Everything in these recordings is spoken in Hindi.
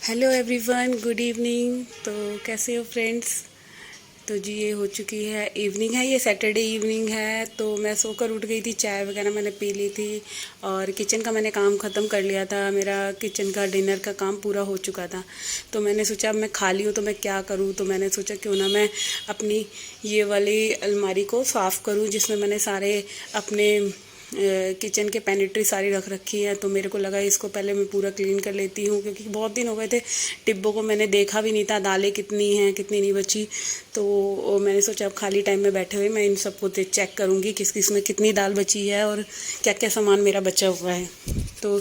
Hello everyone, good evening. तो कैसे हो फ्रेंड्स। तो जी ये हो चुकी है इवनिंग है, ये सैटरडे इवनिंग है। तो मैं सोकर उठ गई थी, चाय वगैरह मैंने पी ली थी और किचन का मैंने काम ख़त्म कर लिया था। मेरा किचन का डिनर का काम पूरा हो चुका था। तो मैंने सोचा अब मैं खाली हूँ तो मैं क्या करूँ। तो मैंने सोचा क्यों ना मैं अपनी ये वाली अलमारी को साफ़ करूँ जिसमें मैंने सारे अपने किचन के पेनिट्री सारी रख रखी है। तो मेरे को लगा इसको पहले मैं पूरा क्लीन कर लेती हूँ, क्योंकि बहुत दिन हो गए थे डिब्बों को मैंने देखा भी नहीं था, दालें कितनी हैं कितनी नहीं बची। तो मैंने सोचा अब खाली टाइम में बैठे हुए मैं इन सबको चेक करूँगी किस किस में कितनी दाल बची है और क्या क्या सामान मेरा बचा हुआ है। तो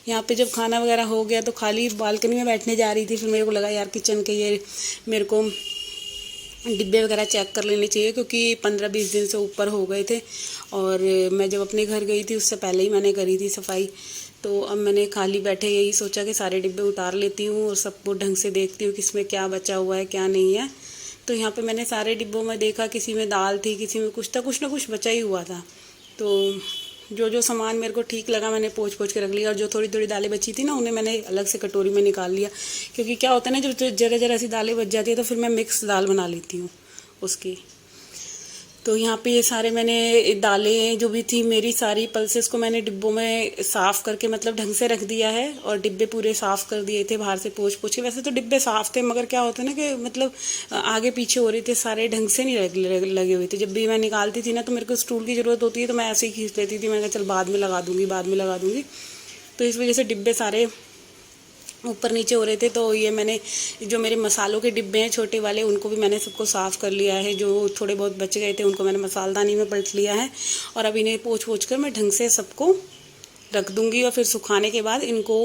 यहाँ पे जब खाना वगैरह हो गया तो खाली बालकनी में बैठने जा रही थी, फिर मेरे को लगा यार किचन के ये मेरे को डिब्बे वगैरह चेक कर लेने चाहिए, क्योंकि 15-20 दिन से ऊपर हो गए थे और मैं जब अपने घर गई थी उससे पहले ही मैंने करी थी सफाई। तो अब मैंने खाली बैठे यही सोचा कि सारे डिब्बे उतार लेती हूँ और सबको ढंग से देखती हूँ किसमें क्या बचा हुआ है क्या नहीं है। तो यहाँ पे मैंने सारे डिब्बों में देखा, किसी में दाल थी, किसी में कुछ था, कुछ ना कुछ बचा ही हुआ था। तो जो जो सामान मेरे को ठीक लगा मैंने पोंछ पोंछ के रख लिया, और जो थोड़ी थोड़ी दालें बची थी ना उन्हें मैंने अलग से कटोरी में निकाल लिया। क्योंकि क्या होता है ना, जब जरा जरा सी दालें बच जाती है तो फिर मैं मिक्स दाल बना लेती हूँ उसकी। तो यहाँ पे ये सारे मैंने दालें जो भी थी मेरी सारी पल्सेस को मैंने डिब्बों में साफ़ करके मतलब ढंग से रख दिया है, और डिब्बे पूरे साफ़ कर दिए थे बाहर से पोंछ पोंछ के। वैसे तो डिब्बे साफ़ थे, मगर क्या होता है ना कि मतलब आगे पीछे हो रहे थे, सारे ढंग से नहीं लगे हुए थे। जब भी मैं निकालती थी ना तो मेरे को स्टूल की ज़रूरत होती है, तो मैं ऐसे ही खींच लेती थी। मैं कहा चल बाद में लगा दूँगी, बाद में लगा दूँगी। तो इस वजह से डिब्बे सारे ऊपर नीचे हो रहे थे। तो ये मैंने जो मेरे मसालों के डिब्बे हैं छोटे वाले उनको भी मैंने सबको साफ़ कर लिया है। जो थोड़े बहुत बच गए थे उनको मैंने मसालदानी में पलट लिया है, और अब इन्हें पोंछ पोंछ कर मैं ढंग से सबको रख दूंगी, और फिर सुखाने के बाद इनको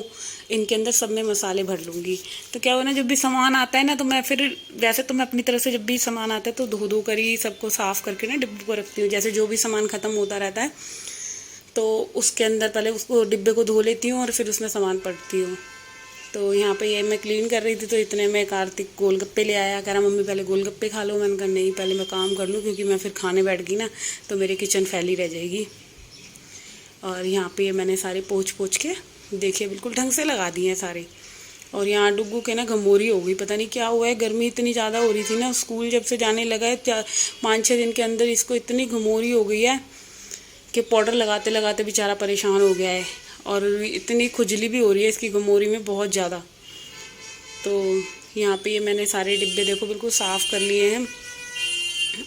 इनके अंदर सब में मसाले भर लूँगी। तो क्या हो ना, जब भी सामान आता है ना तो मैं फिर वैसे तो मैं अपनी तरफ से जब भी सामान आता है तो धो धो कर ही सबको साफ़ करके ना डिब्बे को रखती हूँ। जैसे जो भी सामान ख़त्म होता रहता है तो उसके अंदर पहले उसको डिब्बे को धो लेती हूँ और फिर उसमें सामान पड़ती हूँ। तो यहाँ पे ये मैं क्लीन कर रही थी तो इतने में कार्तिक गोलगप्पे ले आया, कह रहा मम्मी पहले गोलगप्पे खा लो। मैंने कहा नहीं, पहले मैं काम कर लूँ, क्योंकि मैं फिर खाने बैठ गई ना तो मेरी किचन फैली रह जाएगी। और यहाँ पे ये मैंने सारे पोंछ पोंछ के देखिए बिल्कुल ढंग से लगा दिए हैं सारे। और यहाँ डुग्गू के ना घमोरी हो गई, पता नहीं क्या हुआ है, गर्मी इतनी ज़्यादा हो रही थी ना, स्कूल जब से जाने लगा है 5-6 दिन के अंदर इसको इतनी घमोरी हो गई है कि पाउडर लगाते लगाते बेचारा परेशान हो गया है। और इतनी खुजली भी हो रही है इसकी घमोरी में बहुत ज़्यादा। तो यहाँ पे ये मैंने सारे डिब्बे देखो बिल्कुल साफ़ कर लिए हैं,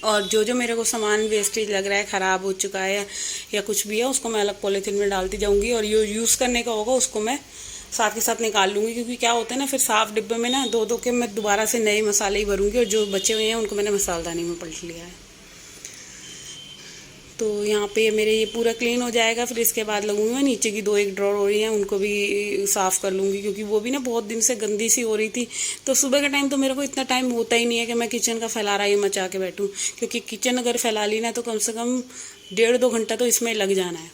और जो जो मेरे को सामान वेस्टेज लग रहा है, ख़राब हो चुका है या कुछ भी है, उसको मैं अलग पॉलीथीन में डालती जाऊँगी, और जो यूज़ करने का होगा उसको मैं साथ के साथ निकाल लूँगी। क्योंकि क्या होता है ना, फिर साफ़ डिब्बे में ना दो दो के मैं दोबारा से नए मसाले ही भरूँगी, और जो बचे हुए हैं उनको मैंने मसालदानी में पलट लिया है। तो यहाँ पे मेरे ये पूरा क्लीन हो जाएगा, फिर इसके बाद लगूंगी मैं नीचे की 2-1 ड्रॉर हो रही हैं उनको भी साफ़ कर लूँगी, क्योंकि वो भी ना बहुत दिन से गंदी सी हो रही थी। तो सुबह के टाइम तो मेरे को इतना टाइम होता ही नहीं है कि मैं किचन का फैलारा ये मचा के बैठूँ, क्योंकि किचन अगर फैला ली ना तो कम से कम 1.5-2 घंटा तो इसमें लग जाना है।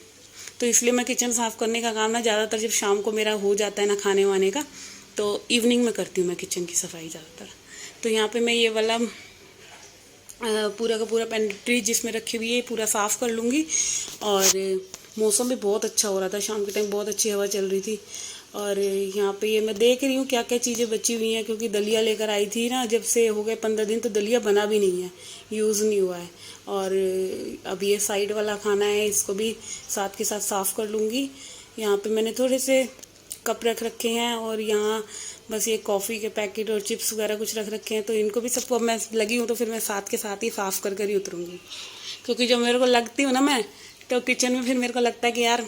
तो इसलिए मैं किचन साफ़ करने का काम ना ज़्यादातर जब शाम को मेरा हो जाता है ना खाने वाने का, तो इवनिंग में करती हूँ मैं किचन की सफाई ज़्यादातर। तो यहाँ पर मैं ये वाला पूरा का पूरा पेंट्री जिसमें रखी हुई है पूरा साफ़ कर लूँगी। और मौसम भी बहुत अच्छा हो रहा था, शाम के टाइम बहुत अच्छी हवा चल रही थी। और यहाँ पे ये मैं देख रही हूँ क्या क्या चीज़ें बची हुई हैं, क्योंकि दलिया लेकर आई थी ना, जब से हो गए 15 दिन तो दलिया बना भी नहीं है, यूज़ नहीं हुआ है। और अब ये साइड वाला खाना है, इसको भी साथ के साथ साफ़ कर लूँगी। यहाँ पे मैंने थोड़े से कप रख रखे हैं, और यहाँ बस ये कॉफ़ी के पैकेट और चिप्स वगैरह कुछ रख रखे हैं। तो इनको भी सबको अब मैं लगी हूँ तो फिर मैं साथ के साथ ही साफ़ कर कर ही उतरूँगी, क्योंकि जब मेरे को लगती हूँ ना मैं तो किचन में फिर मेरे को लगता है कि यार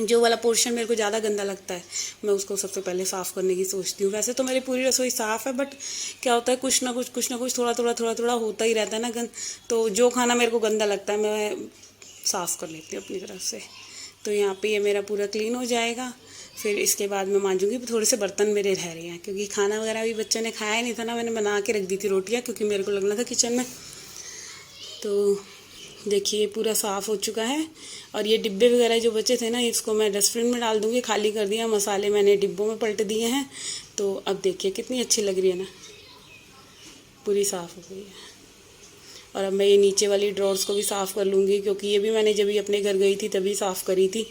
जो वाला पोर्शन मेरे को ज़्यादा गंदा लगता है मैं उसको सबसे पहले साफ़ करने की सोचती हूँ। वैसे तो मेरी पूरी रसोई साफ़ है, बट क्या होता है कुछ ना कुछ थोड़ा थोड़ा होता ही रहता है ना गंद। तो जो खाना मेरे को गंदा लगता है मैं साफ़ कर लेती हूँ अपनी तरफ से। तो यहाँ पे ये मेरा पूरा क्लीन हो जाएगा, फिर इसके बाद मैं मांजूंगी। थोड़े से बर्तन मेरे रह रहे हैं, क्योंकि खाना वगैरह भी बच्चों ने खाया नहीं था ना, मैंने बना के रख दी थी रोटियाँ, क्योंकि मेरे को लगना था किचन में। तो देखिए पूरा साफ़ हो चुका है। और ये डिब्बे वगैरह जो बचे थे ना इसको मैं डस्टबिन में डाल दूँगी, खाली कर दिया। मसाले मैंने डिब्बों में पलट दिए हैं। तो अब देखिए कितनी अच्छी लग रही है ना, पूरी साफ़ हो गई है। और अब मैं ये नीचे वाली ड्रॉर्स को भी साफ़ कर लूँगी, क्योंकि ये भी मैंने जब भी अपने घर गई थी तभी साफ़ करी थी।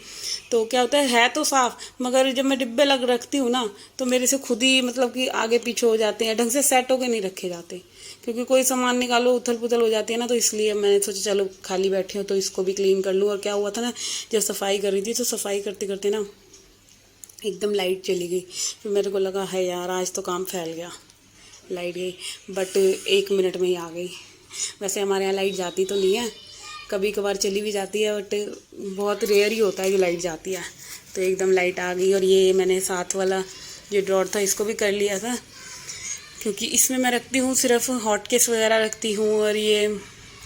तो क्या होता है तो साफ़, मगर जब मैं डिब्बे लग रखती हूँ ना तो मेरे से खुद ही मतलब कि आगे पीछे हो जाते हैं, ढंग से सेट होके नहीं रखे जाते, क्योंकि कोई सामान निकालो उथल पुथल हो जाती है ना। तो इसलिए मैंने सोचा चलो खाली बैठी हूँ तो इसको भी क्लीन कर लूँ। और क्या हुआ था ना, जब सफाई कर रही थी तो सफाई करते करते ना एकदम लाइट चली गई। फिर मेरे को लगा है यार आज तो काम फैल गया, लाइट गई, बट 1 मिनट में ही आ गई। वैसे हमारे यहाँ लाइट जाती तो नहीं है, कभी कभार चली भी जाती है, बट बहुत रेयर ही होता है कि लाइट जाती है। तो एकदम लाइट आ गई। और ये मैंने साथ वाला जो ड्रॉर था इसको भी कर लिया था, क्योंकि इसमें मैं रखती हूँ सिर्फ हॉट केस वगैरह रखती हूँ, और ये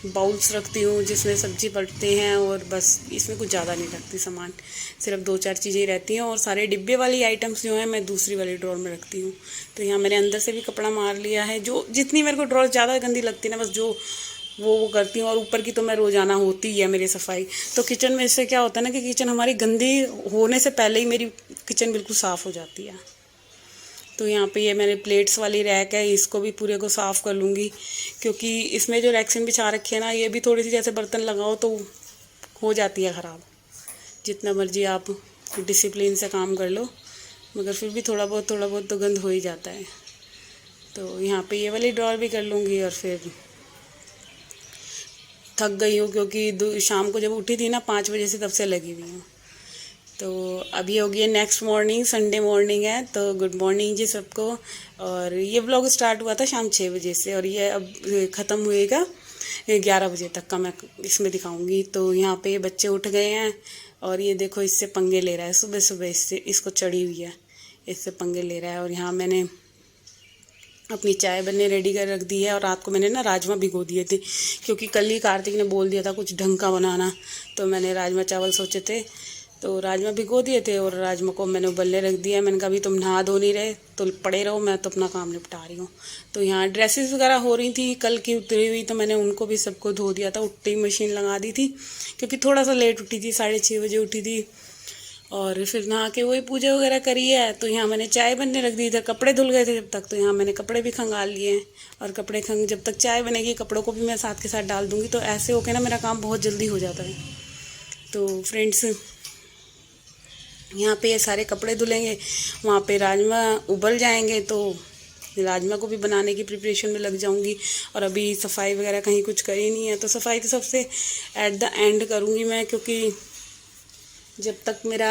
बाउल्स रखती हूँ जिसमें सब्जी पड़ते हैं, और बस इसमें कुछ ज़्यादा नहीं रखती सामान, सिर्फ 2-4 चीज़ें ही रहती हैं। और सारे डिब्बे वाली आइटम्स जो हैं मैं दूसरी वाली ड्रॉर में रखती हूँ। तो यहाँ मैंने अंदर से भी कपड़ा मार लिया है, जो जितनी मेरे को ड्रॉर ज़्यादा गंदी लगती है ना, बस जो वो करती हूँ। और ऊपर की तो मैं रोज़ाना होती ही है मेरी सफाई। तो किचन में इससे क्या होता है ना कि किचन हमारी गंदी होने से पहले ही मेरी किचन बिल्कुल साफ़ हो जाती है। तो यहाँ पे ये मैंने प्लेट्स वाली रैक है, इसको भी पूरे को साफ़ कर लूँगी, क्योंकि इसमें जो रैक्सिन बिछा रखी है ना, ये भी थोड़ी सी जैसे बर्तन लगाओ तो हो जाती है ख़राब। जितना मर्जी आप डिसिप्लिन से काम कर लो, मगर फिर भी थोड़ा बहुत तो गंद हो ही जाता है। तो यहाँ पे ये वाली ड्रॉर भी कर लूँगी। और फिर थक गई हूँ, क्योंकि शाम को जब उठी थी ना 5 बजे से तब से लगी हुई हूँ। तो अभी हो गई है नेक्स्ट मॉर्निंग, संडे मॉर्निंग है। तो गुड मॉर्निंग जी सबको। और ये व्लॉग स्टार्ट हुआ था शाम 6 बजे से, और ये अब ख़त्म हुएगा 11 बजे तक का मैं इसमें दिखाऊंगी। तो यहाँ पे बच्चे उठ गए हैं, और ये देखो इससे पंगे ले रहा है, सुबह सुबह इससे, इसको चढ़ी हुई है, इससे पंगे ले रहा है। और यहाँ मैंने अपनी चाय बनने रेडी कर रख दी है। और रात को मैंने ना राजमा भिगो दिए थे, क्योंकि कल ही कार्तिक ने बोल दिया था कुछ ढंग का बनाना, तो मैंने राजमा चावल सोचे थे, तो राजमा भिगो दिए थे। और राजमा को मैंने उबलने रख दिया। मैंने कहा अभी तुम नहा धो नहीं रहे तो पड़े रहो, मैं तो अपना काम निपटा रही हूँ। तो यहाँ ड्रेसेस वगैरह हो रही थी कल की उतरी हुई, तो मैंने उनको भी सबको धो दिया था, उठते ही मशीन लगा दी थी, क्योंकि थोड़ा सा लेट उठी थी, 6:30 बजे उठी थी। और फिर नहा के वही पूजा वगैरह करी है। तो यहाँ मैंने चाय बनने रख दी, इधर कपड़े धुल गए थे जब तक, तो यहाँ मैंने कपड़े भी खंगाल लिए हैं। और कपड़े जब तक चाय बनेगी कपड़ों को भी मैं साथ के साथ डाल दूँगी, तो ऐसे होके ना मेरा काम बहुत जल्दी हो जाता है। तो फ्रेंड्स यहाँ पे ये सारे कपड़े धुलेंगे, वहाँ पे राजमा उबल जाएंगे, तो राजमा को भी बनाने की प्रिपरेशन में लग जाऊंगी। और अभी सफाई वगैरह कहीं कुछ करी नहीं है, तो सफाई तो सबसे एट द एंड करूँगी मैं, क्योंकि जब तक मेरा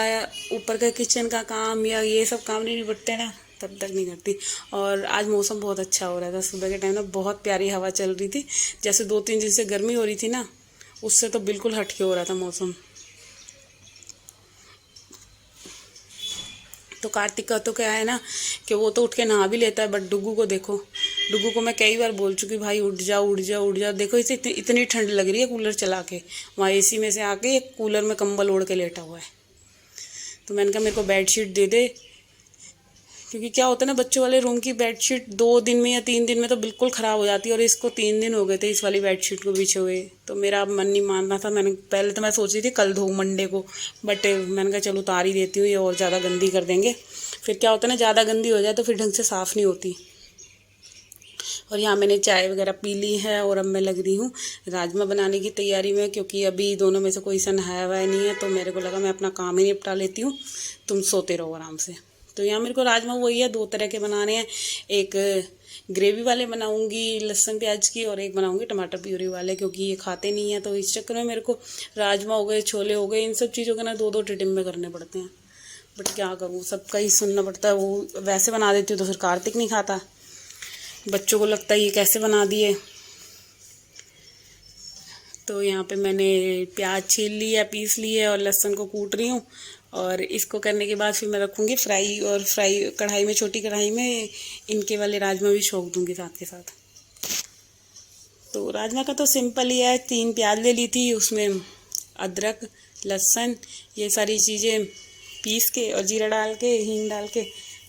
ऊपर का किचन का काम या ये सब काम नहीं निपटते ना तब तक नहीं करती। और आज मौसम बहुत अच्छा हो रहा था, सुबह के टाइम ना बहुत प्यारी हवा चल रही थी, जैसे 2-3 दिन से गर्मी हो रही थी ना, उससे तो बिल्कुल हटके हो रहा था मौसम। तो कार्तिक का तो क्या है ना कि वो तो उठ के नहा भी लेता है, बट डुग्गू को देखो, डुग्गू को मैं कई बार बोल चुकी भाई उठ जाओ उठ जाओ उठ जाओ। देखो इसे इतनी ठंड लग रही है कूलर चला के, वहाँ एसी में से आके एक कूलर में कंबल ओढ़ के लेटा हुआ है। तो मैंने कहा मेरे को बेडशीट दे दे, क्योंकि क्या होता है ना बच्चों वाले रूम की बेडशीट 2 दिन में या 3 दिन में तो बिल्कुल ख़राब हो जाती है, और इसको 3 दिन हो गए थे इस वाली बेडशीट को बिछे हुए। तो मेरा अब मन नहीं मान रहा था, मैंने पहले तो मैं सोच रही थी कल धो मंडे को, बट मैंने कहा चलो उतार ही देती हूँ, ये और ज़्यादा गंदी कर देंगे। फिर क्या होता है ना ज़्यादा गंदी हो जाए तो फिर ढंग से साफ़ नहीं होती। और यहाँ मैंने चाय वगैरह पी ली है, और अब मैं लग रही हूँ राजमा बनाने की तैयारी में, क्योंकि अभी दोनों में से कोई सा नहाया हुआ नहीं है, तो मेरे को लगा मैं अपना काम ही निपटा लेती हूँ, तुम सोते रहो आराम से। तो यहाँ मेरे को राजमा वही है, 2 तरह के बनाने हैं, एक ग्रेवी वाले बनाऊंगी लहसुन प्याज की, और एक बनाऊंगी टमाटर प्यूरी वाले, क्योंकि ये खाते नहीं हैं। तो इस चक्कर में मेरे को राजमा हो गए, छोले हो गए, इन सब चीज़ों के ना 2-2 टिटिम में करने पड़ते हैं, बट क्या करूँ सबका ही सुनना पड़ता है। वो वैसे बना देती हूँ तो फिर कार्तिक नहीं खाता, बच्चों को लगता है ये कैसे बना दिए। तो यहाँ पे मैंने प्याज छील लिया, पीस लिए, और लहसुन को कूट रही हूँ। और इसको करने के बाद फिर मैं रखूँगी फ्राई, और फ्राई कढ़ाई में, छोटी कढ़ाई में इनके वाले राजमा भी छोंक दूँगी साथ के साथ। तो राजमा का तो सिंपल ही है, 3 प्याज ले ली थी, उसमें अदरक लहसुन ये सारी चीज़ें पीस के और जीरा डाल के हींग डाल के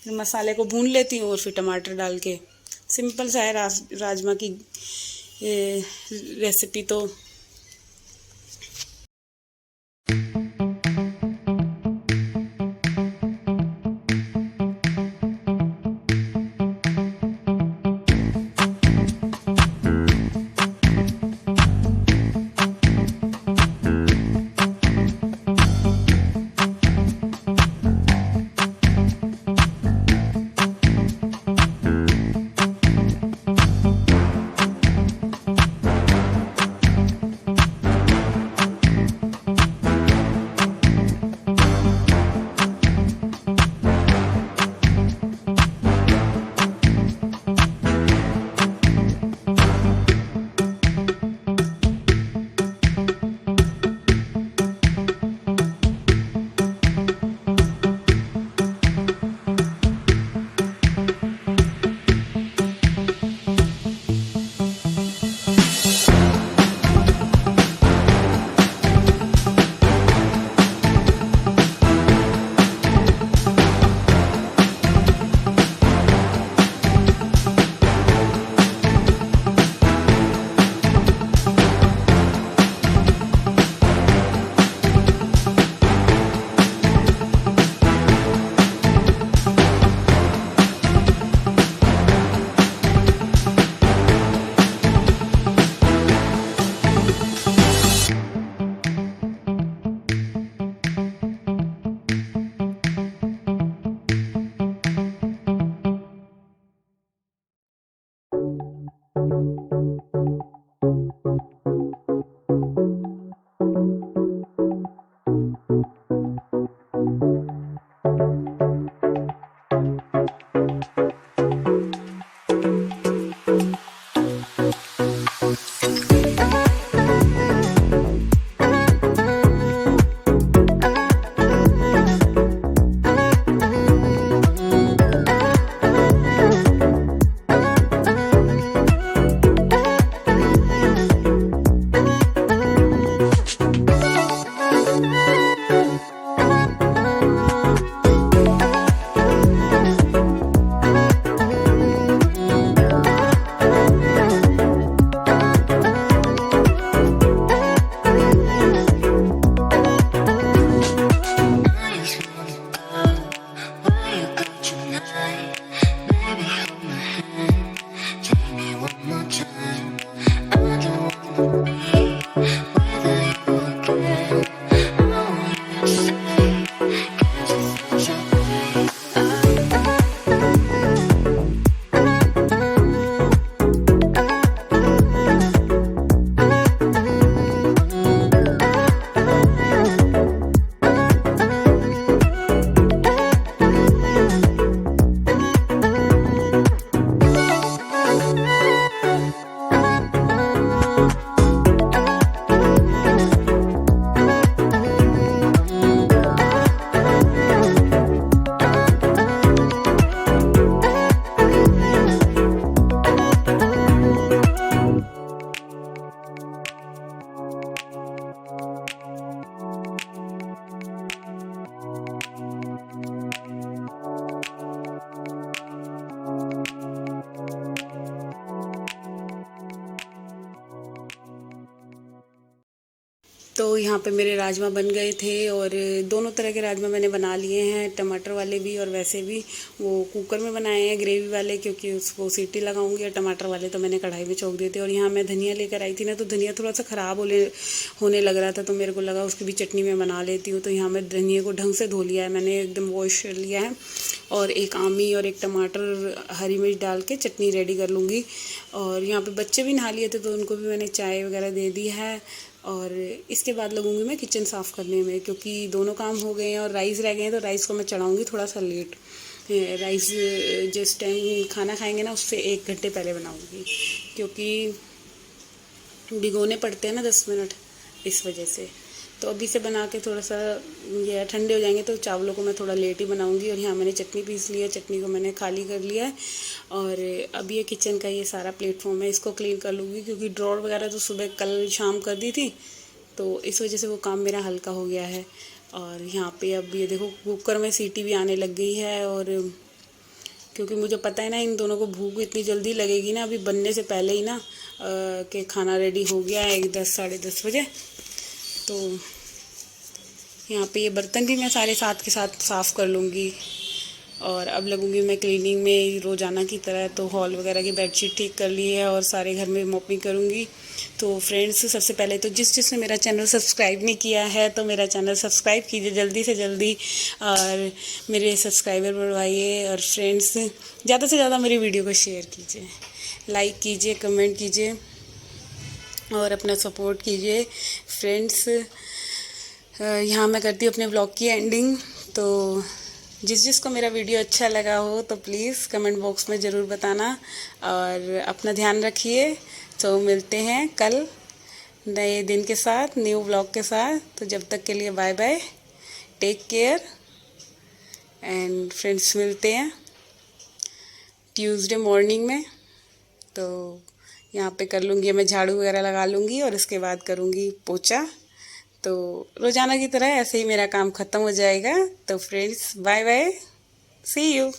फिर मसाले को भून लेती हूँ, और फिर टमाटर डाल के। सिंपल सा है राजमा की रेसिपी। तो यहाँ पे मेरे राजमा बन गए थे और दोनों तरह के राजमा मैंने बना लिए हैं, टमाटर वाले भी और वैसे भी। वो कुकर में बनाए हैं ग्रेवी वाले, क्योंकि उसको सीटी लगाऊंगी, और टमाटर वाले तो मैंने कढ़ाई में छोक दिए थे। और यहाँ मैं धनिया लेकर आई थी ना, तो धनिया थोड़ा सा ख़राब होने लग रहा था, तो मेरे को लगा उसकी भी चटनी मैं बना लेती हूँ। तो यहाँ मैं धनिया को ढंग से धो लिया है मैंने, एकदम वॉश कर लिया है, और एक आमी और एक टमाटर हरी मिर्च डाल के चटनी रेडी कर लूँगी। और यहाँ पे बच्चे भी नहा लिए थे, तो उनको भी मैंने चाय वगैरह दे दी है। और इसके बाद लगूंगी मैं किचन साफ़ करने में, क्योंकि दोनों काम हो गए हैं और राइस रह गए हैं, तो राइस को मैं चढ़ाऊँगी थोड़ा सा लेट। राइस जिस टाइम खाना खाएंगे ना, उससे 1 घंटे पहले बनाऊँगी, क्योंकि भिगोने पड़ते हैं ना 10 मिनट, इस वजह से। तो अभी से बना के थोड़ा सा ये ठंडे हो जाएंगे, तो चावलों को मैं थोड़ा लेट ही बनाऊंगी। और यहाँ मैंने चटनी पीस ली है, चटनी को मैंने खाली कर लिया है। और अब ये किचन का ये सारा प्लेटफॉर्म है, इसको क्लीन कर लूँगी, क्योंकि ड्रॉर वगैरह तो सुबह कल शाम कर दी थी, तो इस वजह से वो काम मेरा हल्का हो गया है। और यहाँ पे अब ये देखो कुकर में सीटी भी आने लग गई है, और क्योंकि मुझे पता है ना इन दोनों को भूख इतनी जल्दी लगेगी ना, अभी बनने से पहले ही ना कि खाना रेडी हो गया है 10 साढ़े 10 बजे। तो यहाँ पे ये बर्तन भी मैं सारे साथ के साथ साफ़ कर लूँगी। और अब लगूँगी मैं क्लीनिंग में रोज़ाना की तरह। तो हॉल वगैरह की बेडशीट ठीक कर ली है और सारे घर में मॉपिंग करूँगी। तो फ्रेंड्स, सबसे पहले तो जिसने मेरा चैनल सब्सक्राइब नहीं किया है, तो मेरा चैनल सब्सक्राइब कीजिए जल्दी से जल्दी, और मेरे सब्सक्राइबर बढ़वाइए। और फ्रेंड्स, ज़्यादा से ज़्यादा मेरी वीडियो को शेयर कीजिए, लाइक कीजिए, कमेंट कीजिए और अपना सपोर्ट कीजिए। फ्रेंड्स, यहाँ मैं करती हूँ अपने ब्लॉग की एंडिंग। तो जिसको मेरा वीडियो अच्छा लगा हो, तो प्लीज़ कमेंट बॉक्स में ज़रूर बताना, और अपना ध्यान रखिए। तो मिलते हैं कल नए दिन के साथ, न्यू ब्लॉग के साथ। तो जब तक के लिए bye bye, take care. And friends, मिलते हैं ट्यूसडे मॉर्निंग में। तो यहाँ पे कर लूँगी मैं झाड़ू वगैरह लगा लूँगी, और उसके बाद करूँगी पोछा। तो रोज़ाना की तरह ऐसे ही मेरा काम ख़त्म हो जाएगा। तो friends, bye bye, see you.